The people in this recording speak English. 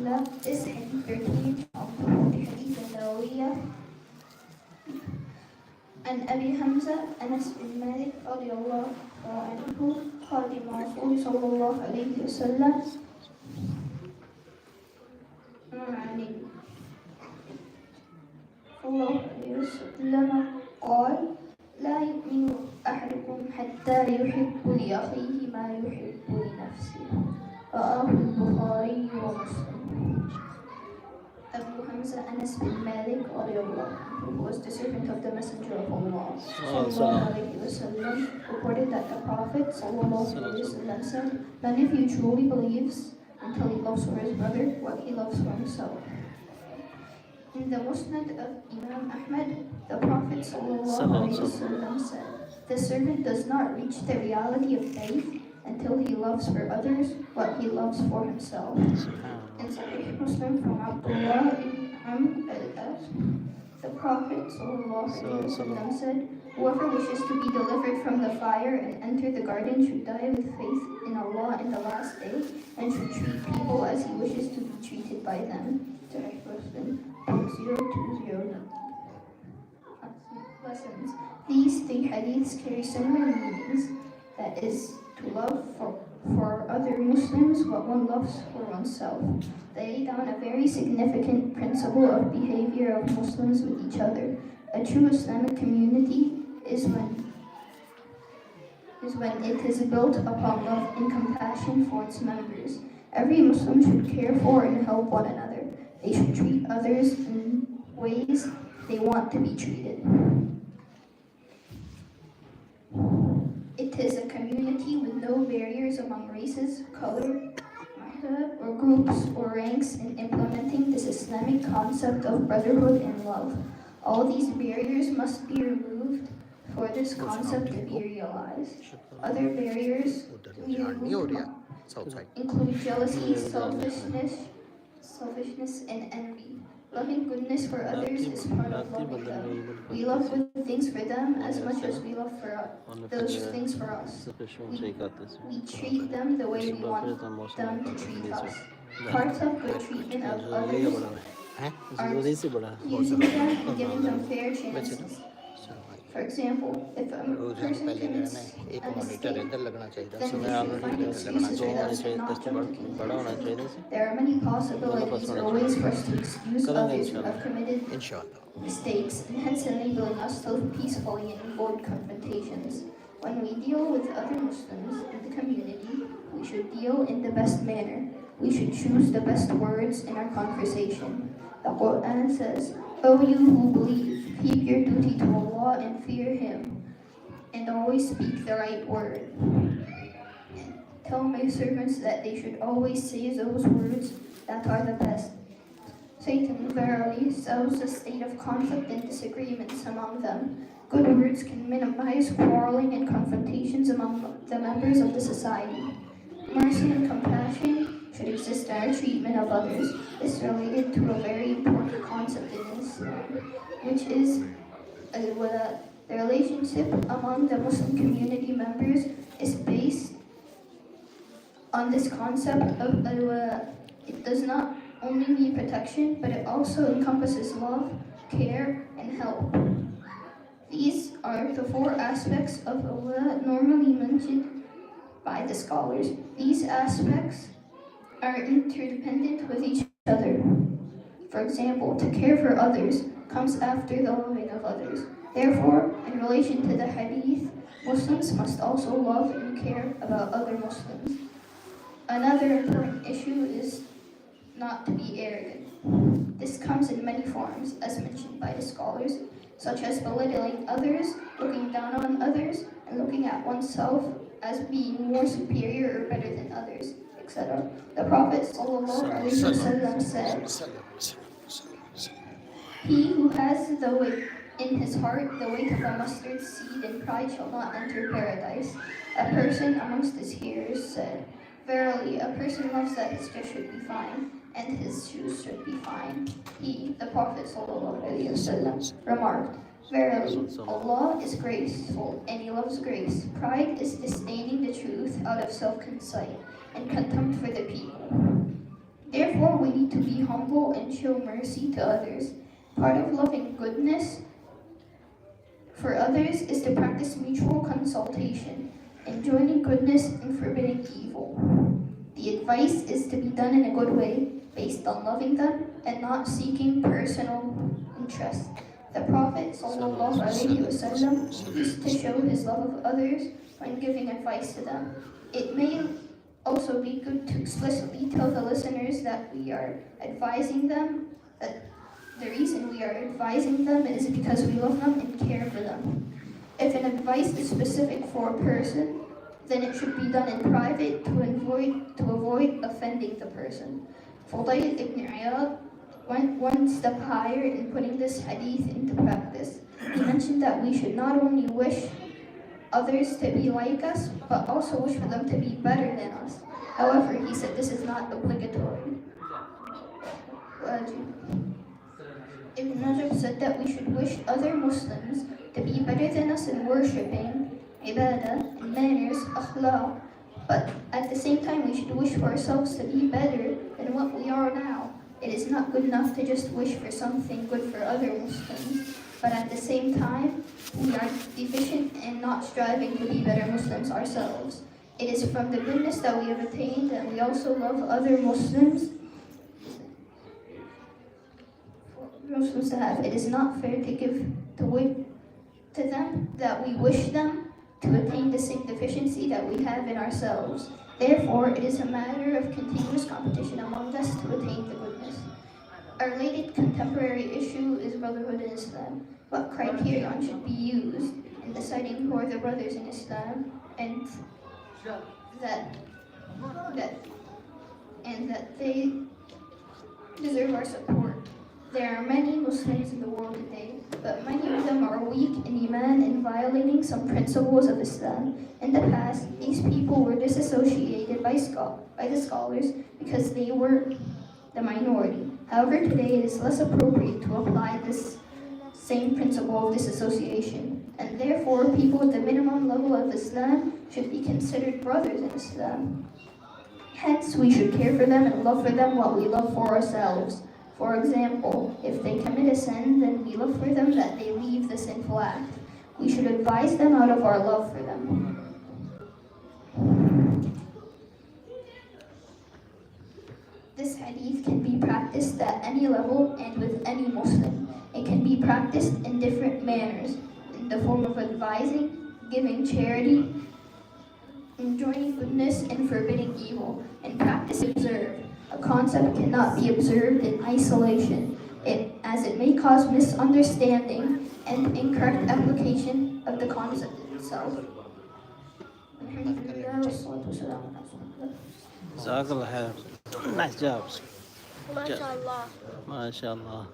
Alhamdulillah, this hadith pertains from the hadith al-Nawawiyah عن أبي حمزة أنس بن مالك رضي الله عنه خادم رسول صلى الله عليه وسلم عن الله عليه وسلم قال لا يؤمن أحدكم حتى يحب لأخيه ما يحب لنفسه رواه البخاري ومسلم. Abu Hamza Anas bin Malik who was the servant of the Messenger of Allah reported that the Prophet said, none of you truly believes until he loves for his brother what he loves for himself. In the Musnad of Imam Ahmad, the Prophet said, the servant does not reach the reality of faith until he loves for others what he loves for himself. In Sahih Muslim from Abdullah ibn Amr al-As, the Prophet said, whoever wishes to be delivered from the fire and enter the garden should die with faith in Allah in the last day and should treat people as he wishes to be treated by them. Sahih Muslim 020. Lessons. These three hadiths carry similar meanings, that is, to love for other Muslims what one loves for oneself. They lay down a very significant principle of behavior of Muslims with each other. A true Islamic community is when it is built upon love and compassion for its members. Every Muslim should care for and help one another. They should treat others in ways they want to be treated. It is a community with no barriers among races, color, or groups or ranks in implementing this Islamic concept of brotherhood and love. All these barriers must be removed for this concept to be realized. Other barriers include jealousy, selfishness, and envy. Loving goodness for others is part of loving them. We love good things for them as much as we love for those things for us. We treat them the way we want them to treat us. Parts of good treatment of others are using them and giving them fair chances. For example, if a person commits a mistake, then they should find excuses for them not to look. There are many possibilities or ways for us to excuse others who have committed mistakes and hence enabling us to live peacefully and avoid confrontations. When we deal with other Muslims in the community, we should deal in the best manner. We should choose the best words in our conversation. The Quran says, O you who believe, keep your duty to Allah and fear Him, and always speak the right word. Tell my servants that they should always say those words that are the best. Satan verily sows a state of conflict and disagreements among them. Good words can minimize quarreling and confrontations among the members of the society. Mercy and compassion should exist in our treatment of others. This is related to a very important concept in Islam, which is the relationship among the Muslim community members is based on this concept of it does not only mean protection, but it also encompasses love, care, and help. These are the four aspects of normally mentioned by the scholars. These aspects are interdependent with each other. For example, to care for others comes after the loving of others. Therefore, in relation to the Hadeeth, Muslims must also love and care about other Muslims. Another important issue is not to be arrogant. This comes in many forms, as mentioned by the scholars, such as belittling others, looking down on others, and looking at oneself as being more superior or better than others, etc. The Prophet ﷺ said, he who has in his heart the weight of a mustard seed and pride shall not enter paradise. A person amongst his hearers said, verily, a person loves that his dress should be fine, and his shoes should be fine. He, the Prophet ﷺ, remarked, verily, Allah is graceful, and He loves grace. Pride is disdaining the truth out of self-conceit and contempt for the people. Therefore, we need to be humble and show mercy to others. Part of loving goodness for others is to practice mutual consultation, enjoining goodness and forbidding evil. The advice is to be done in a good way, based on loving them and not seeking personal interest. The Prophet ﷺ used to show his love of others when giving advice to them. It may also be good to explicitly tell the listeners that we are advising them, that the reason we are advising them is because we love them and care for them. If an advice is specific for a person, then it should be done in private to avoid offending the person. Fudayl ibn Iyad went one step higher in putting this hadith into practice. He mentioned that we should not only wish others to be like us, but also wish for them to be better than us. However, he said this is not obligatory. Ibn Rajab said that we should wish other Muslims to be better than us in worshipping, ibadah, and manners, akhlaq, but at the same time we should wish for ourselves to be better than what we are now. It is not good enough to just wish for something good for other Muslims, but at the same time we are deficient in not striving to be better Muslims ourselves. It is from the goodness that we have attained that we also love other Muslims to have. It is not fair to give to them that we wish them to attain the same deficiency that we have in ourselves. Therefore, it is a matter of continuous competition among us to attain the goodness. A related contemporary issue is brotherhood in Islam. What criterion should be used in deciding who are the brothers in Islam, and that they deserve our support. There are many Muslims in the world today, but many of them are weak in Iman and violating some principles of Islam. In the past, these people were disassociated by the scholars because they were the minority. However, today it is less appropriate to apply this same principle of disassociation, and therefore people at the minimum level of Islam should be considered brothers in Islam. Hence, we should care for them and love for them what we love for ourselves. For example, if they commit a sin, then we love for them that they leave the sinful act. We should advise them out of our love for them. This hadith can be practiced at any level and with any Muslim. It can be practiced in different manners, in the form of advising, giving charity, enjoining goodness, and forbidding evil, and practice observed. A concept cannot be observed in isolation, as it may cause misunderstanding and incorrect application of the concept itself. Jazakallah khair. Nice job. MashaAllah. MashaAllah.